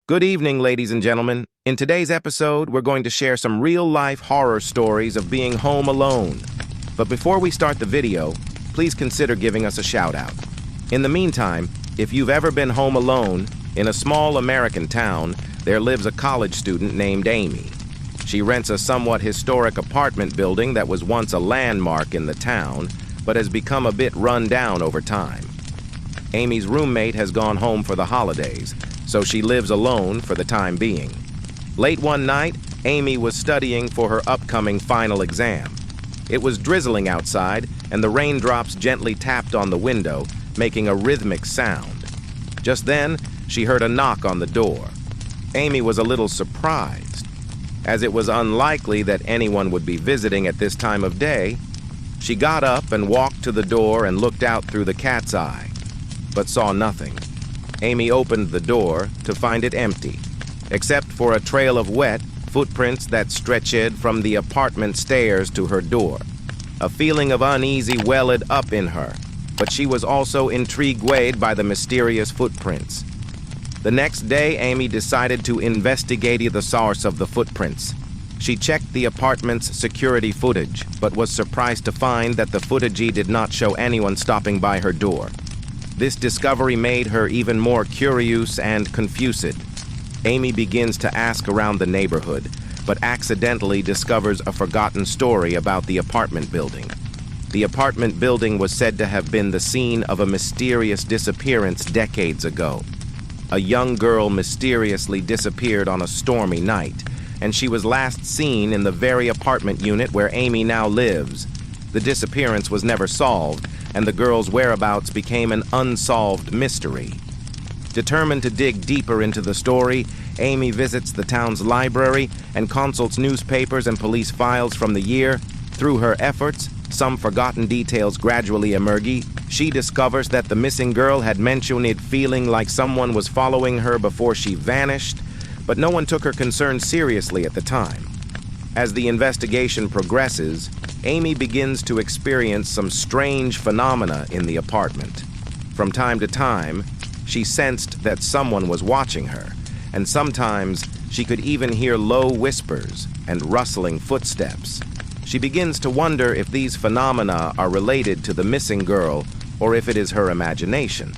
Good evening, ladies and gentlemen. In today's episode, we're going to share some real-life horror stories of being home alone. But before we start the video, please consider giving us a shout-out. In the meantime, if you've ever been home alone, in a small American town, there lives a college student named Amy. She rents a somewhat historic apartment building that was once a landmark in the town, but has become a bit run down over time. Amy's roommate has gone home for the holidays, so she lives alone for the time being. Late one night, Amy was studying for her upcoming final exam. It was drizzling outside, and the raindrops gently tapped on the window, making a rhythmic sound. Just then, she heard a knock on the door. Amy was a little surprised. As it was unlikely that anyone would be visiting at this time of day, she got up and walked to the door and looked out through the cat's eye, but saw nothing. Amy opened the door to find it empty, except for a trail of wet footprints that stretched from the apartment stairs to her door. A feeling of uneasy welled up in her, but she was also intrigued by the mysterious footprints. The next day, Amy decided to investigate the source of the footprints. She checked the apartment's security footage, but was surprised to find that the footage did not show anyone stopping by her door. This discovery made her even more curious and confused. Amy begins to ask around the neighborhood, but accidentally discovers a forgotten story about the apartment building. The apartment building was said to have been the scene of a mysterious disappearance decades ago. A young girl mysteriously disappeared on a stormy night, and she was last seen in the very apartment unit where Amy now lives. The disappearance was never solved, and the girl's whereabouts became an unsolved mystery. Determined to dig deeper into the story, Amy visits the town's library and consults newspapers and police files from the year. Through her efforts, some forgotten details gradually emerge. She discovers that the missing girl had mentioned it feeling like someone was following her before she vanished, but no one took her concerns seriously at the time. As the investigation progresses, Amy begins to experience some strange phenomena in the apartment. From time to time, she sensed that someone was watching her, and sometimes she could even hear low whispers and rustling footsteps. She begins to wonder if these phenomena are related to the missing girl or if it is her imagination.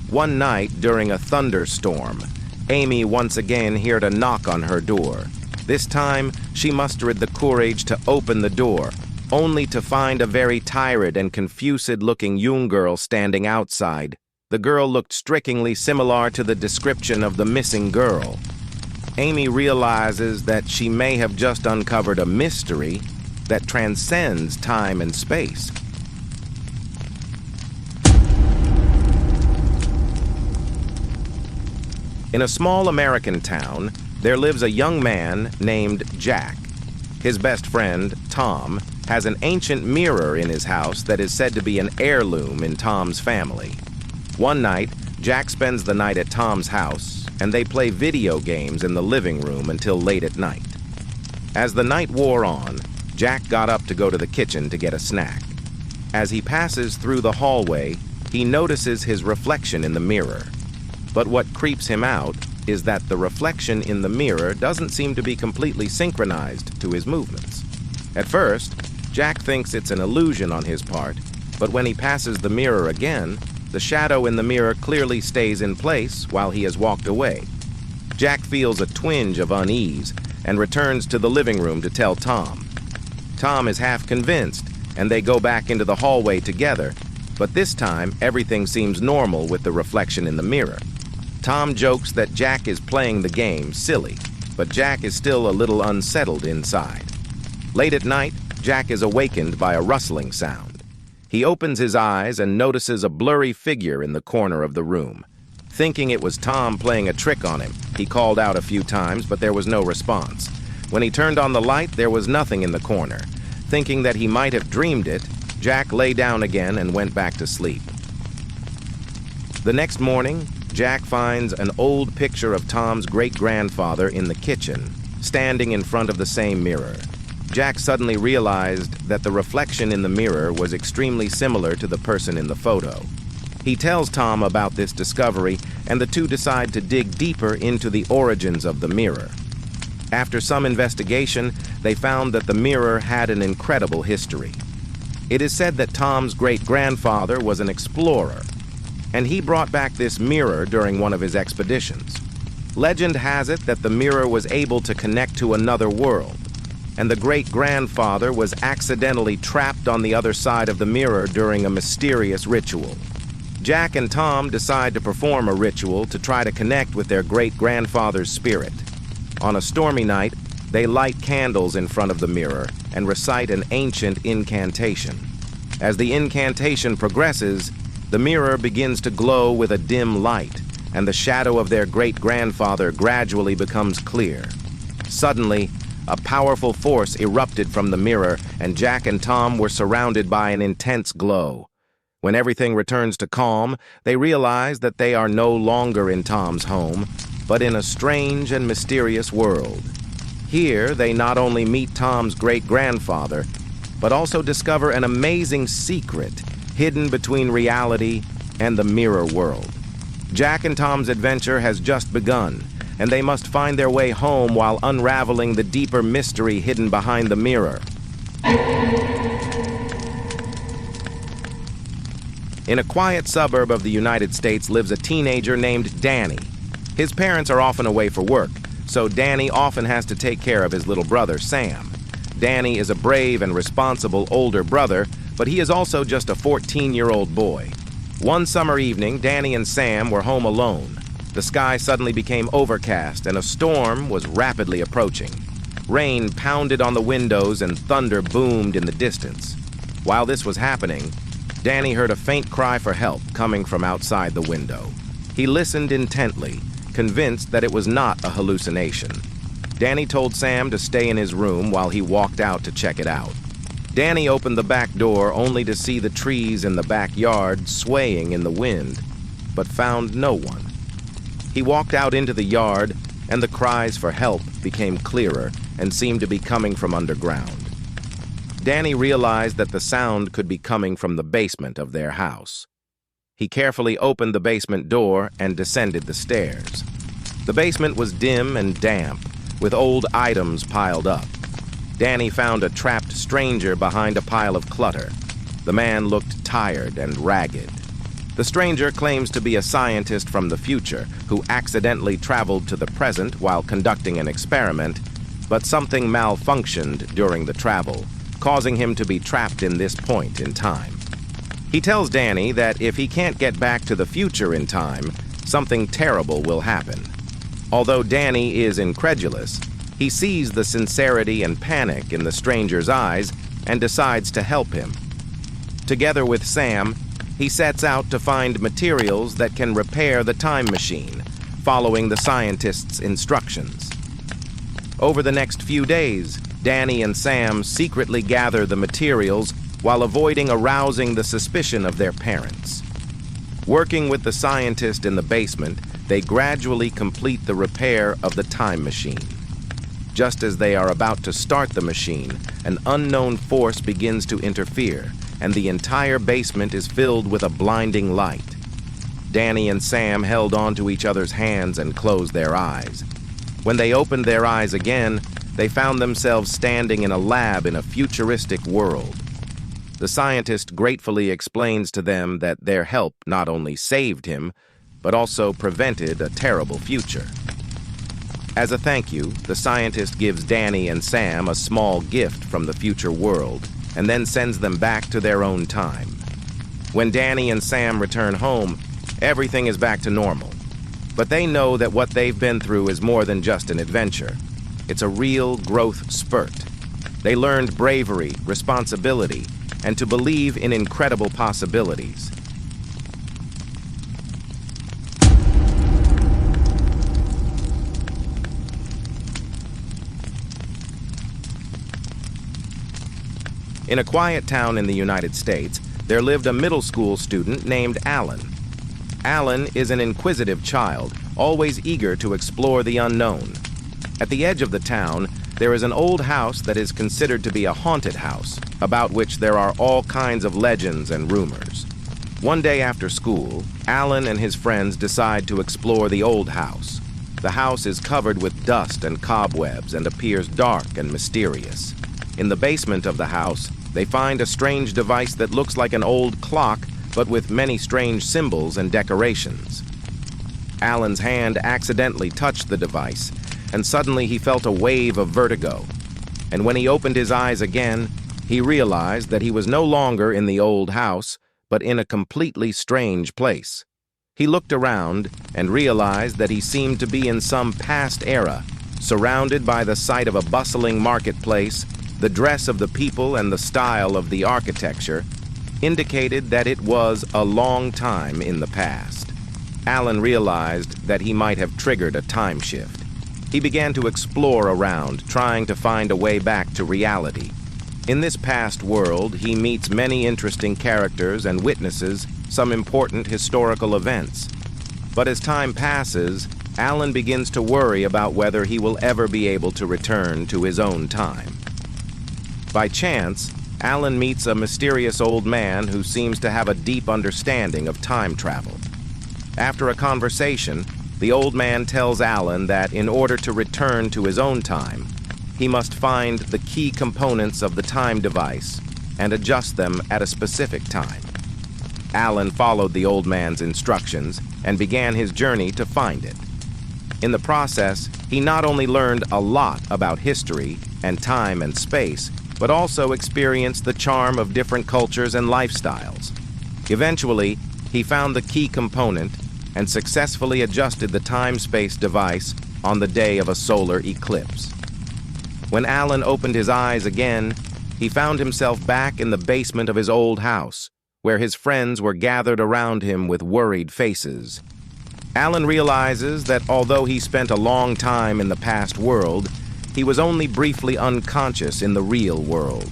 One night, during a thunderstorm, Amy once again heard a knock on her door. This time, she mustered the courage to open the door, only to find a very tired and confused-looking young girl standing outside. The girl looked strikingly similar to the description of the missing girl. Amy realizes that she may have just uncovered a mystery that transcends time and space. In a small American town, there lives a young man named Jack. His best friend, Tom, has an ancient mirror in his house that is said to be an heirloom in Tom's family. One night, Jack spends the night at Tom's house, and they play video games in the living room until late at night. As the night wore on, Jack got up to go to the kitchen to get a snack. As he passes through the hallway, he notices his reflection in the mirror. But what creeps him out is that the reflection in the mirror doesn't seem to be completely synchronized to his movements. At first, Jack thinks it's an illusion on his part, but when he passes the mirror again, the shadow in the mirror clearly stays in place while he has walked away. Jack feels a twinge of unease and returns to the living room to tell Tom. Tom is half convinced, and they go back into the hallway together, but this time everything seems normal with the reflection in the mirror. Tom jokes that Jack is playing the game silly, but Jack is still a little unsettled inside. Late at night, Jack is awakened by a rustling sound. He opens his eyes and notices a blurry figure in the corner of the room. Thinking it was Tom playing a trick on him, he called out a few times, but there was no response. When he turned on the light, there was nothing in the corner. Thinking that he might have dreamed it, Jack lay down again and went back to sleep. The next morning, Jack finds an old picture of Tom's great-grandfather in the kitchen, standing in front of the same mirror. Jack suddenly realized that the reflection in the mirror was extremely similar to the person in the photo. He tells Tom about this discovery, and the two decide to dig deeper into the origins of the mirror. After some investigation, they found that the mirror had an incredible history. It is said that Tom's great-grandfather was an explorer, and he brought back this mirror during one of his expeditions. Legend has it that the mirror was able to connect to another world, and the great-grandfather was accidentally trapped on the other side of the mirror during a mysterious ritual. Jack and Tom decide to perform a ritual to try to connect with their great-grandfather's spirit. On a stormy night, they light candles in front of the mirror and recite an ancient incantation. As the incantation progresses, the mirror begins to glow with a dim light, and the shadow of their great-grandfather gradually becomes clear. Suddenly, a powerful force erupted from the mirror, and Jack and Tom were surrounded by an intense glow. When everything returns to calm, they realize that they are no longer in Tom's home, but in a strange and mysterious world. Here, they not only meet Tom's great-grandfather, but also discover an amazing secret hidden between reality and the mirror world. Jack and Tom's adventure has just begun, and they must find their way home while unraveling the deeper mystery hidden behind the mirror. In a quiet suburb of the United States lives a teenager named Danny. His parents are often away for work, so Danny often has to take care of his little brother, Sam. Danny is a brave and responsible older brother, but he is also just a 14-year-old boy. One summer evening, Danny and Sam were home alone. The sky suddenly became overcast, and a storm was rapidly approaching. Rain pounded on the windows and thunder boomed in the distance. While this was happening, Danny heard a faint cry for help coming from outside the window. He listened intently, convinced that it was not a hallucination. Danny told Sam to stay in his room while he walked out to check it out. Danny opened the back door only to see the trees in the backyard swaying in the wind, but found no one. He walked out into the yard, and the cries for help became clearer and seemed to be coming from underground. Danny realized that the sound could be coming from the basement of their house. He carefully opened the basement door and descended the stairs. The basement was dim and damp, with old items piled up. Danny found a trapped stranger behind a pile of clutter. The man looked tired and ragged. The stranger claims to be a scientist from the future who accidentally traveled to the present while conducting an experiment, but something malfunctioned during the travel, causing him to be trapped in this point in time. He tells Danny that if he can't get back to the future in time, something terrible will happen. Although Danny is incredulous, he sees the sincerity and panic in the stranger's eyes and decides to help him. Together with Sam, he sets out to find materials that can repair the time machine, following the scientist's instructions. Over the next few days, Danny and Sam secretly gather the materials while avoiding arousing the suspicion of their parents. Working with the scientist in the basement, they gradually complete the repair of the time machine. Just as they are about to start the machine, an unknown force begins to interfere, and the entire basement is filled with a blinding light. Danny and Sam held onto each other's hands and closed their eyes. When they opened their eyes again, they found themselves standing in a lab in a futuristic world. The scientist gratefully explains to them that their help not only saved him, but also prevented a terrible future. As a thank you, the scientist gives Danny and Sam a small gift from the future world, and then sends them back to their own time. When Danny and Sam return home, everything is back to normal. But they know that what they've been through is more than just an adventure. It's a real growth spurt. They learned bravery, responsibility, and to believe in incredible possibilities. In a quiet town in the United States, there lived a middle school student named Alan. Alan is an inquisitive child, always eager to explore the unknown. At the edge of the town, There is an old house that is considered to be a haunted house, about which there are all kinds of legends and rumors. One day after school, Alan and his friends decide to explore the old house. The house is covered with dust and cobwebs and appears dark and mysterious. In the basement of the house, they find a strange device that looks like an old clock, but with many strange symbols and decorations. Alan's hand accidentally touched the device, and suddenly he felt a wave of vertigo. And when he opened his eyes again, he realized that he was no longer in the old house, but in a completely strange place. He looked around and realized that he seemed to be in some past era, surrounded by the sight of a bustling marketplace. The dress of the people and the style of the architecture indicated that it was a long time in the past. Alan realized that he might have triggered a time shift. He began to explore around, trying to find a way back to reality. In this past world, he meets many interesting characters and witnesses some important historical events. But as time passes, Alan begins to worry about whether he will ever be able to return to his own time. By chance, Alan meets a mysterious old man who seems to have a deep understanding of time travel. After a conversation, the old man tells Alan that in order to return to his own time, he must find the key components of the time device and adjust them at a specific time. Alan followed the old man's instructions and began his journey to find it. In the process, he not only learned a lot about history and time and space, but also experienced the charm of different cultures and lifestyles. Eventually, he found the key component and successfully adjusted the time-space device on the day of a solar eclipse. When Alan opened his eyes again, he found himself back in the basement of his old house, where his friends were gathered around him with worried faces. Alan realizes that although he spent a long time in the past world, he was only briefly unconscious in the real world.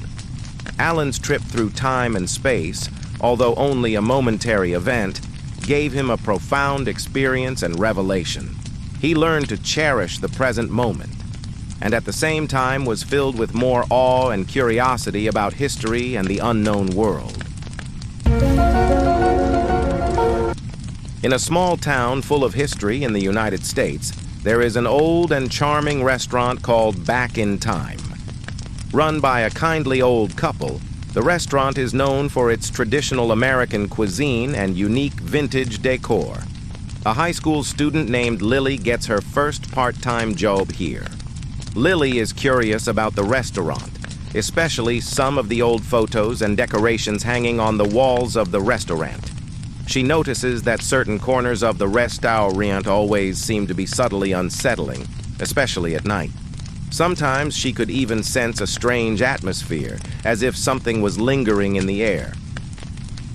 Alan's trip through time and space, although only a momentary event, gave him a profound experience and revelation. He learned to cherish the present moment, and at the same time was filled with more awe and curiosity about history and the unknown world. In a small town full of history in the United States, there is an old and charming restaurant called Back in Time. Run by a kindly old couple, the restaurant is known for its traditional American cuisine and unique vintage decor. A high school student named Lily gets her first part-time job here. Lily is curious about the restaurant, especially some of the old photos and decorations hanging on the walls of the restaurant. She notices that certain corners of the restaurant always seem to be subtly unsettling, especially at night. Sometimes she could even sense a strange atmosphere, as if something was lingering in the air.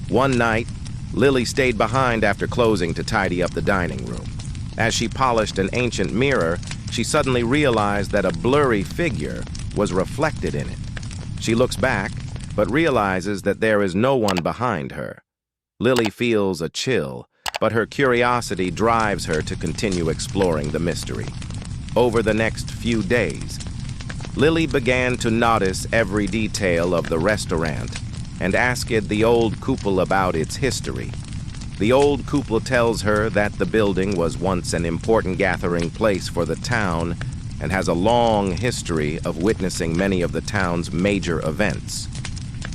One night, Lily stayed behind after closing to tidy up the dining room. As she polished an ancient mirror, she suddenly realized that a blurry figure was reflected in it. She looks back, but realizes that there is no one behind her. Lily feels a chill, but her curiosity drives her to continue exploring the mystery. Over the next few days, Lily began to notice every detail of the restaurant and asked the old couple about its history. The old couple tells her that the building was once an important gathering place for the town and has a long history of witnessing many of the town's major events.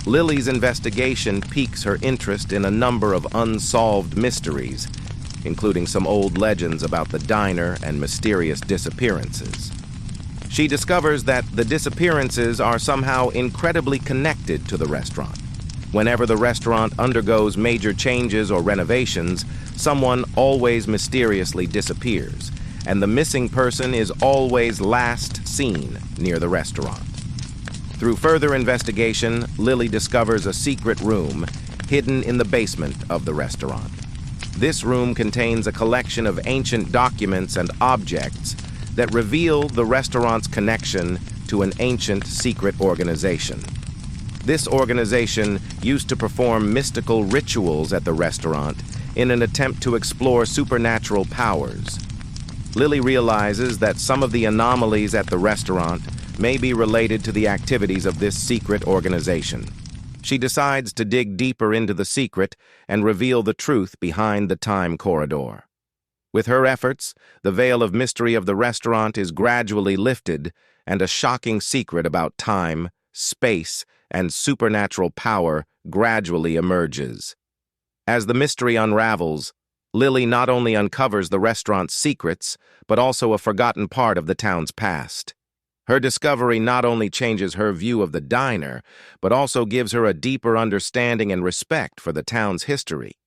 Lily's investigation piques her interest in a number of unsolved mysteries, including some old legends about the diner and mysterious disappearances. She discovers that the disappearances are somehow incredibly connected to the restaurant. Whenever the restaurant undergoes major changes or renovations, someone always mysteriously disappears, and the missing person is always last seen near the restaurant. Through further investigation, Lily discovers a secret room hidden in the basement of the restaurant. This room contains a collection of ancient documents and objects that reveal the restaurant's connection to an ancient secret organization. This organization used to perform mystical rituals at the restaurant in an attempt to explore supernatural powers. Lily realizes that some of the anomalies at the restaurant may be related to the activities of this secret organization. She decides to dig deeper into the secret and reveal the truth behind the time corridor. With her efforts, the veil of mystery of the restaurant is gradually lifted, and a shocking secret about time, space, and supernatural power gradually emerges. As the mystery unravels, Lily not only uncovers the restaurant's secrets, but also a forgotten part of the town's past. Her discovery not only changes her view of the diner, but also gives her a deeper understanding and respect for the town's history.